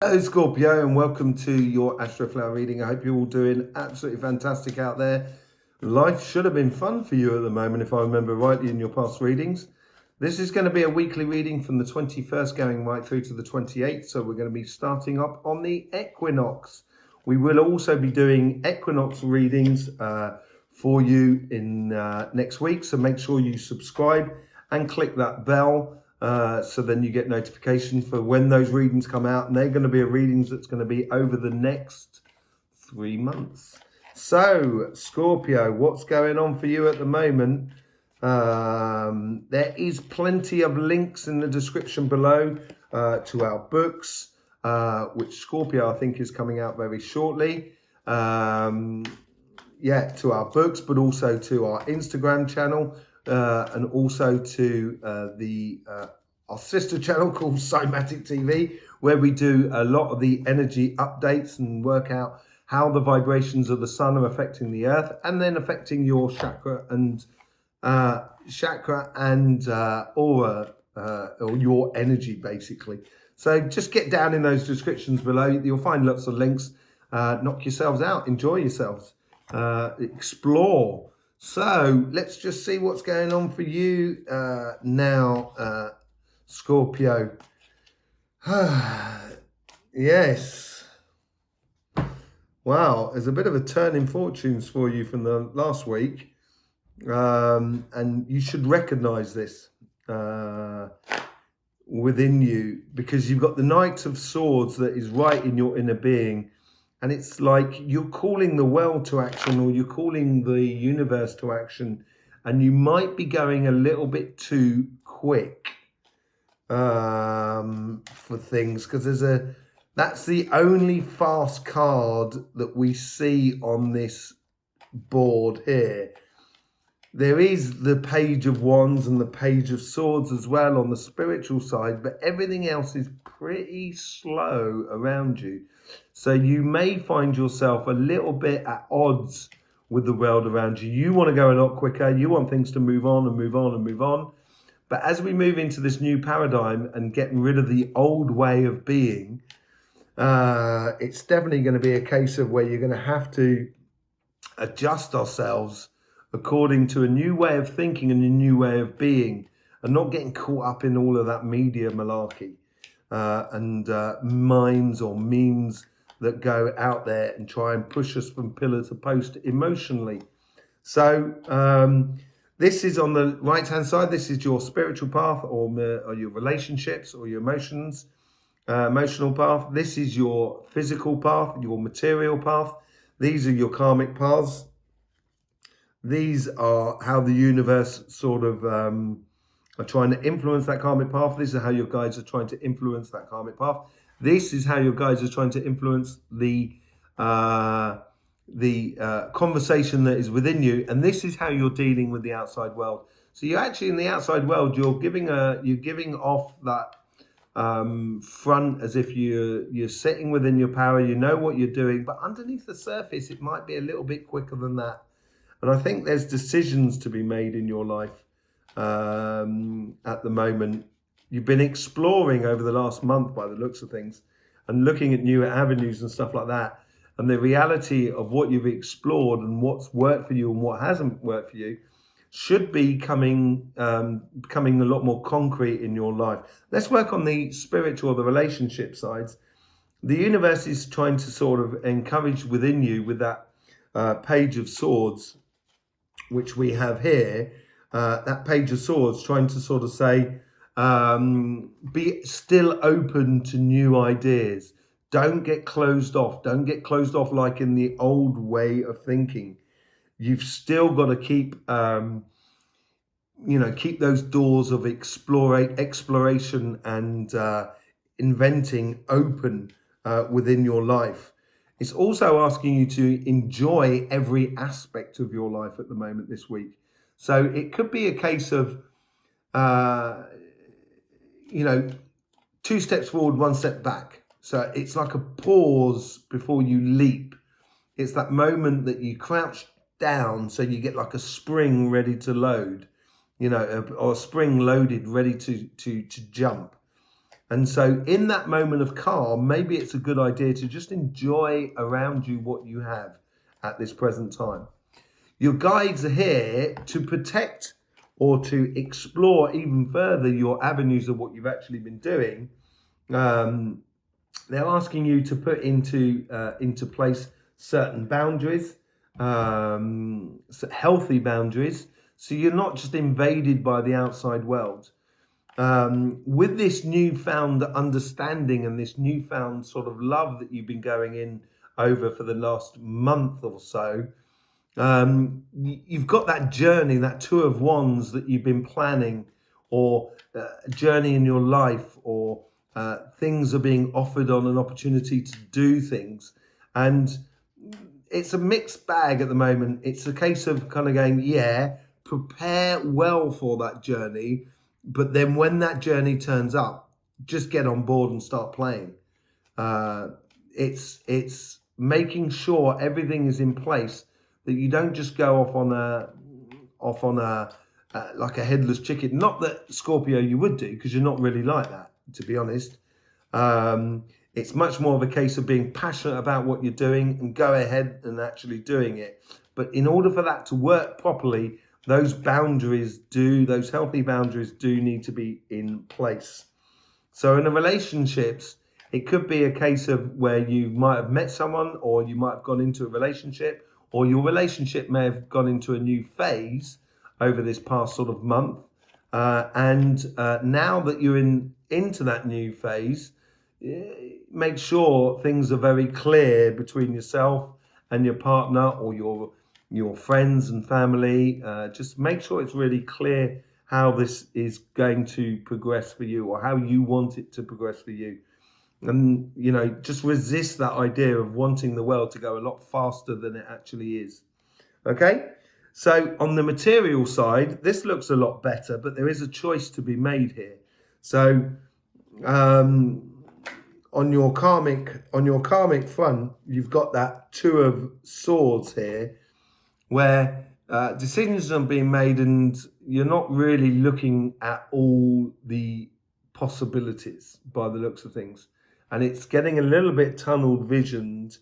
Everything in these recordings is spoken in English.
Hello Scorpio, and welcome to your Astroflower reading. I hope you're all doing absolutely fantastic out there. Life should have been fun for you at the moment, if I remember rightly in your past readings. This is going to be a weekly reading from the 21st going right through to the 28th. So we're going to be starting up on the equinox. We will also be doing equinox readings for you in next week. So make sure you subscribe and click that bell. So then you get notifications for when those readings come out, and they're going to be readings that's going to be over the next 3 months. So Scorpio, what's going on for you at the moment? There is plenty of links in the description below to our books, which Scorpio I think is coming out very shortly. To our books, but also to our Instagram channel. And also to our sister channel called Cymatic TV, where we do a lot of the energy updates and work out how the vibrations of the sun are affecting the earth and then affecting your chakra and aura, or your energy basically. So just get down in those descriptions below. You'll find lots of links. Knock yourselves out, enjoy yourselves, explore. So let's just see what's going on for you now, Scorpio. Yes. Wow, there's a bit of a turn in fortunes for you from the last week. And you should recognize this within you, because you've got the Knight of Swords that is right in your inner being. And it's like you're calling the world to action, or you're calling the universe to action, and you might be going a little bit too quick for things, because that's the only fast card that we see on this board here. There is the Page of Wands and the Page of Swords as well on the spiritual side, but everything else is pretty slow around you. So you may find yourself a little bit at odds with the world around you. You want to go a lot quicker. You want things to move on and move on and move on. But as we move into this new paradigm and getting rid of the old way of being, it's definitely going to be a case of where you're going to have to adjust ourselves according to a new way of thinking and a new way of being, and not getting caught up in all of that media malarkey and minds or memes that go out there and try and push us from pillar to post emotionally. So this is on the right hand side. This is your spiritual path, or your relationships, or your emotions, emotional path. This is your physical path, your material path. These are your karmic paths. These are how the universe sort of are trying to influence that karmic path. This is how your guides are trying to influence that karmic path. This is how your guides are trying to influence the conversation that is within you, and this is how you're dealing with the outside world. So you're actually in the outside world. You're giving off that front as if you're sitting within your power. You know what you're doing, but underneath the surface, it might be a little bit quicker than that. And I think there's decisions to be made in your life at the moment. You've been exploring over the last month by the looks of things, and looking at new avenues and stuff like that. And the reality of what you've explored and what's worked for you and what hasn't worked for you should be becoming a lot more concrete in your life. Let's work on the spiritual, the relationship sides. The universe is trying to sort of encourage within you with that Page of Swords, which we have here, that Page of Swords trying to sort of say, be still open to new ideas. Don't get closed off. Don't get closed off like in the old way of thinking. You've still got to keep, keep those doors of exploration and inventing open within your life. It's also asking you to enjoy every aspect of your life at the moment this week. So it could be a case of, 2 steps forward, 1 step back. So it's like a pause before you leap. It's that moment that you crouch down so you get like a spring ready to load, or a spring loaded, ready to jump. And so in that moment of calm, maybe it's a good idea to just enjoy around you what you have at this present time. Your guides are here to protect or to explore even further your avenues of what you've actually been doing. They're asking you to put into place certain boundaries, healthy boundaries, so you're not just invaded by the outside world. With this newfound understanding and this newfound sort of love that you've been going in over for the last month or so, you've got that journey, that Two of Wands that you've been planning, or a journey in your life, or things are being offered on an opportunity to do things. And it's a mixed bag at the moment. It's a case of kind of going, yeah, prepare well for that journey. But then when that journey turns up, just get on board and start playing. It's making sure everything is in place, that you don't just go off on a like a headless chicken. Not that, Scorpio, you would do, because you're not really like that, to be honest. It's much more of a case of being passionate about what you're doing and go ahead and actually doing it. But in order for that to work properly, those healthy boundaries do need to be in place. So in the relationships, it could be a case of where you might have met someone, or you might have gone into a relationship, or your relationship may have gone into a new phase over this past sort of month. And now that you're into that new phase, make sure things are very clear between yourself and your partner, or your friends and family. Just make sure it's really clear how this is going to progress for you, or how you want it to progress for you. And, just resist that idea of wanting the world to go a lot faster than it actually is. Okay? So on the material side, this looks a lot better, but there is a choice to be made here. So on your karmic front, you've got that Two of Swords here, where decisions are being made and you're not really looking at all the possibilities by the looks of things. And it's getting a little bit tunnel visioned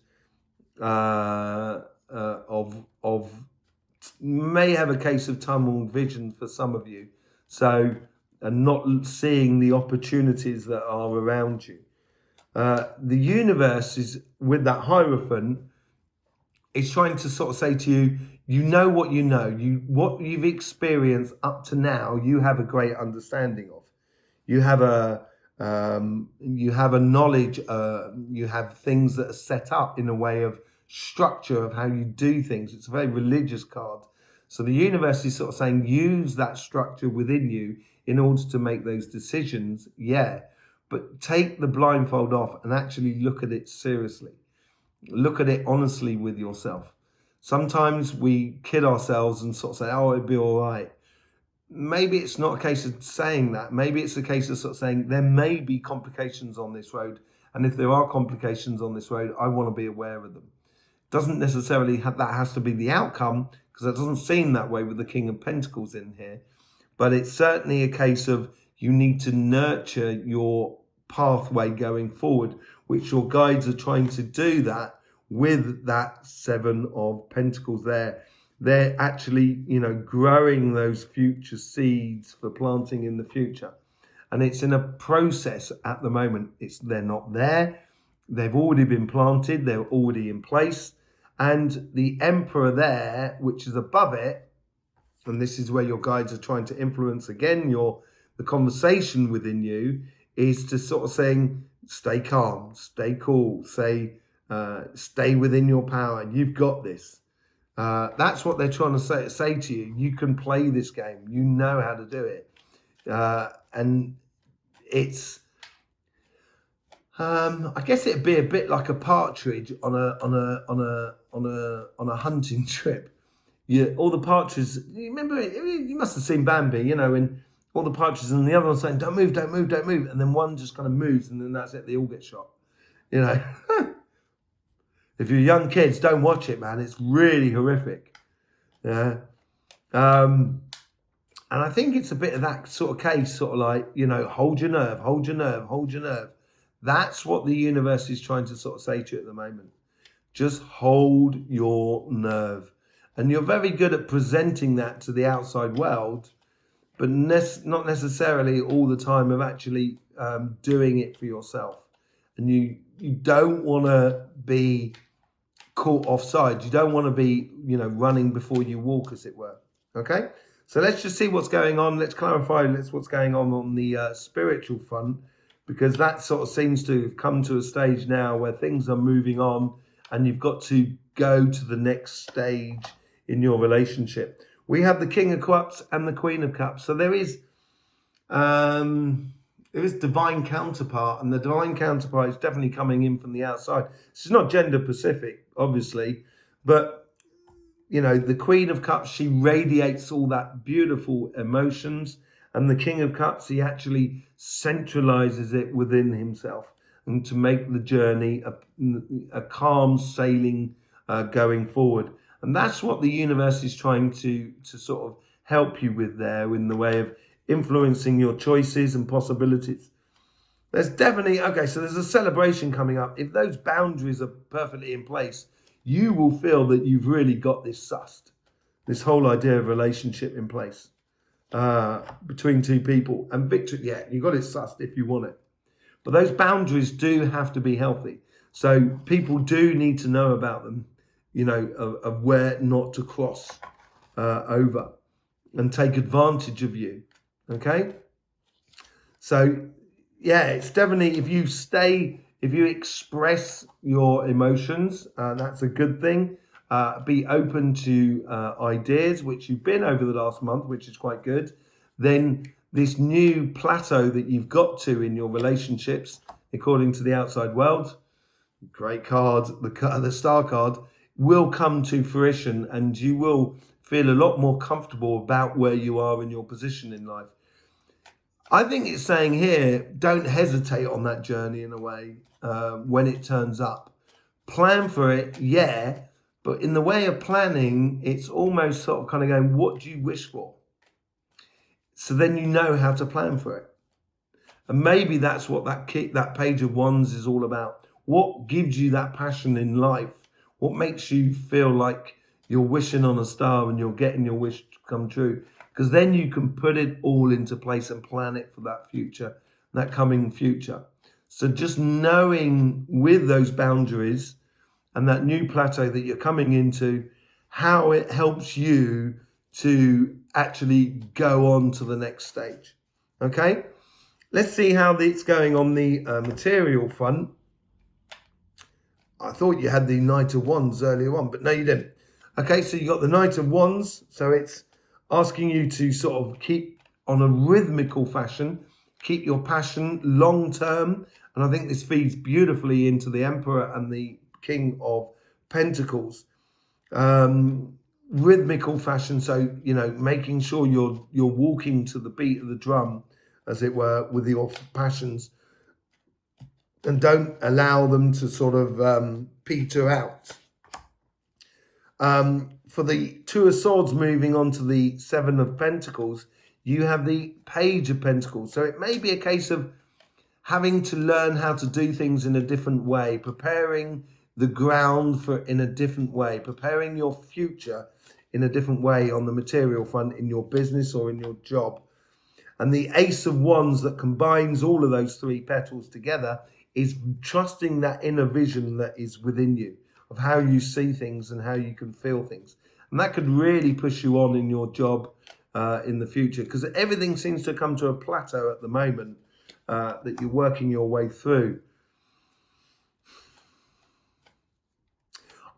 may have a case of tunnel vision for some of you. So, and not seeing the opportunities that are around you. The universe is, with that Hierophant, it's trying to sort of say to you, you know what you know. What you've experienced up to now, you have a great understanding of. You have a knowledge. You have things that are set up in a way of structure of how you do things. It's a very religious card. So the universe is sort of saying, use that structure within you in order to make those decisions. Yeah, but take the blindfold off and actually look at it seriously. Look at it honestly with yourself. Sometimes we kid ourselves and sort of say, oh, it'd be all right. Maybe it's not a case of saying that. Maybe it's a case of sort of saying there may be complications on this road. And if there are complications on this road, I want to be aware of them. Doesn't necessarily have that has to be the outcome, because it doesn't seem that way with the King of Pentacles in here. But it's certainly a case of you need to nurture your pathway going forward, which your guides are trying to do that with that Seven of Pentacles there. They're actually, growing those future seeds for planting in the future. And it's in a process at the moment. They're not there. They've already been planted. They're already in place. And the Emperor there, which is above it, and this is where your guides are trying to influence again the conversation within you, is to sort of saying, stay calm, stay cool, stay within your power. You've got this. That's what they're trying to say to you. You can play this game. You know how to do it. And it's, I guess it'd be a bit like a partridge on a hunting trip. All the partridges. You remember? You must have seen Bambi. And all the partridges, and the other one saying, "Don't move, don't move, don't move," and then one just kind of moves, and then that's it. They all get shot. If you're young kids, don't watch it, man. It's really horrific. Yeah. And I think it's a bit of that sort of case, sort of like, you know, hold your nerve, hold your nerve, hold your nerve. That's what the universe is trying to sort of say to you at the moment. Just hold your nerve. And you're very good at presenting that to the outside world, but not necessarily all the time of actually doing it for yourself. And you don't want to be caught offside. You don't want to be, you know, running before you walk, as it were. Okay? So let's just see what's going on. Let's clarify what's going on the spiritual front, because that sort of seems to have come to a stage now where things are moving on and you've got to go to the next stage in your relationship. We have the King of Cups and the Queen of Cups. So there is divine counterpart, and the divine counterpart is definitely coming in from the outside. This is not gender specific, obviously, but you know, the Queen of Cups, she radiates all that beautiful emotions, and the King of Cups, he actually centralizes it within himself, and to make the journey a calm sailing going forward. And that's what the universe is trying to sort of help you with there, in the way of influencing your choices and possibilities. There's definitely, okay, so there's a celebration coming up. If those boundaries are perfectly in place, you will feel that you've really got this sussed, this whole idea of relationship in place between two people. And victory, yeah, you got it sussed if you want it. But those boundaries do have to be healthy. So people do need to know about them, you know, of where not to cross over and take advantage of you. Okay? So, yeah, it's definitely, if you express your emotions, that's a good thing. Be open to ideas, which you've been over the last month, which is quite good. Then this new plateau that you've got to in your relationships, according to the outside world, great card, the star card, will come to fruition, and you will feel a lot more comfortable about where you are in your position in life. I think it's saying here, don't hesitate on that journey in a way when it turns up. Plan for it, yeah, but in the way of planning, it's almost sort of kind of going, what do you wish for? So then you know how to plan for it. And maybe that's what that Page of Wands is all about. What gives you that passion in life? What makes you feel like you're wishing on a star and you're getting your wish to come true? Because then you can put it all into place and plan it for that future, that coming future. So just knowing with those boundaries and that new plateau that you're coming into, how it helps you to actually go on to the next stage. Okay? Let's see how it's going on the material front. I thought you had the Knight of Wands earlier on, but no, you didn't. Okay, so you got the Knight of Wands. So it's asking you to sort of keep on a rhythmical fashion, keep your passion long term. And I think this feeds beautifully into the Emperor and the King of Pentacles. Rhythmical fashion, so, you know, making sure you're walking to the beat of the drum, as it were, with your passions. And don't allow them to sort of peter out. For the Two of Swords, moving on to the Seven of Pentacles, you have the Page of Pentacles. So it may be a case of having to learn how to do things in a different way, preparing the ground for in a different way, preparing your future in a different way on the material front in your business or in your job. And the Ace of Wands that combines all of those three petals together is trusting that inner vision that is within you, of how you see things and how you can feel things. And that could really push you on in your job in the future, because everything seems to come to a plateau at the moment that you're working your way through.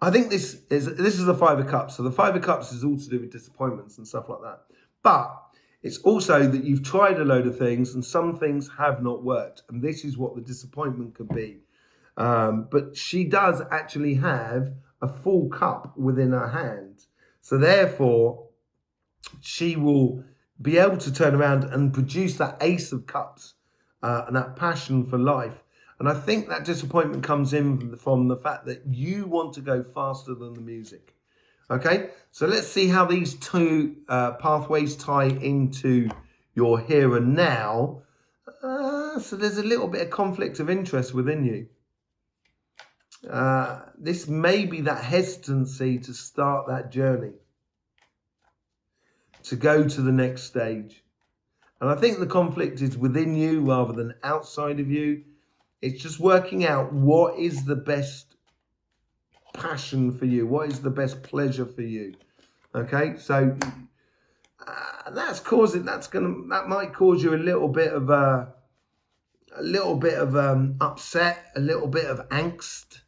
I think this is the Five of Cups. So the Five of Cups is all to do with disappointments and stuff like that. But it's also that you've tried a load of things and some things have not worked. And this is what the disappointment could be. But she does actually have a full cup within her hand. So therefore, she will be able to turn around and produce that Ace of Cups and that passion for life. And I think that disappointment comes in from the fact that you want to go faster than the music. Okay, so let's see how these two pathways tie into your here and now. So there's a little bit of conflict of interest within you. This may be that hesitancy to start that journey, to go to the next stage. And I think the conflict is within you rather than outside of you. It's just working out what is the best passion for you, what is the best pleasure for you. Okay, so that might cause you a little bit of upset, a little bit of angst,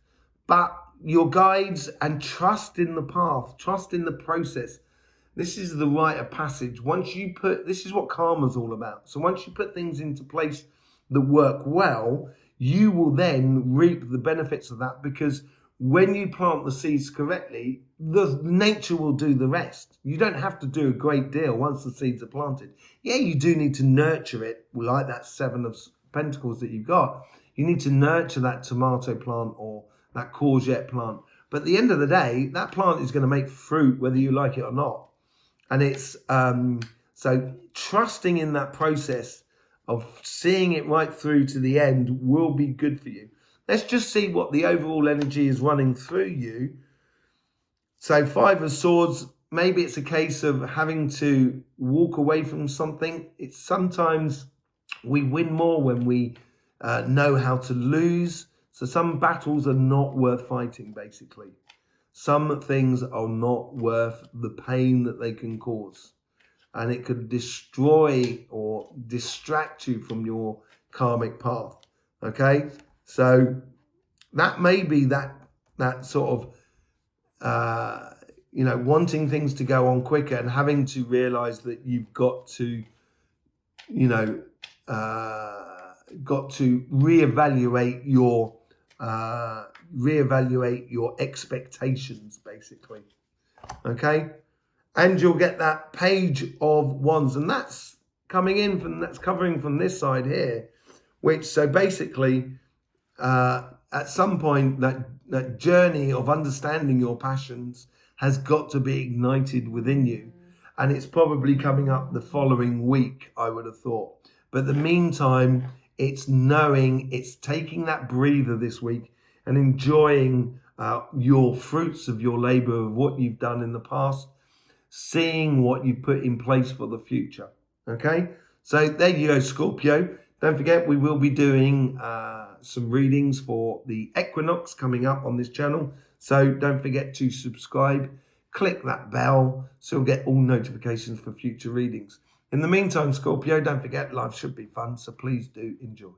but your guides, and trust in the path, trust in the process. This is the rite of passage. This is what karma's all about. So once you put things into place that work well, you will then reap the benefits of that, because when you plant the seeds correctly, the nature will do the rest. You don't have to do a great deal once the seeds are planted. Yeah, you do need to nurture it, like that 7 of Pentacles that you've got. You need to nurture that tomato plant or that courgette plant. But at the end of the day, that plant is going to make fruit whether you like it or not. And it's so trusting in that process of seeing it right through to the end will be good for you. Let's just see what the overall energy is running through you. So 5 of Swords, maybe it's a case of having to walk away from something. It's sometimes we win more when we know how to lose. So some battles are not worth fighting, basically. Some things are not worth the pain that they can cause. And it could destroy or distract you from your karmic path. Okay? So that may be that sort of, wanting things to go on quicker and having to realize that you've got to, reevaluate your expectations, basically. Okay, and you'll get that Page of Wands, and that's covering from this side here, which so basically at some point that journey of understanding your passions has got to be ignited within you, and it's probably coming up the following week, I would have thought. But the meantime, it's taking that breather this week and enjoying your fruits of your labor, of what you've done in the past, seeing what you put in place for the future. Okay, so there you go, Scorpio. Don't forget, we will be doing some readings for the equinox coming up on this channel. So don't forget to subscribe, click that bell so you'll get all notifications for future readings. In the meantime, Scorpio, don't forget, life should be fun, so please do enjoy.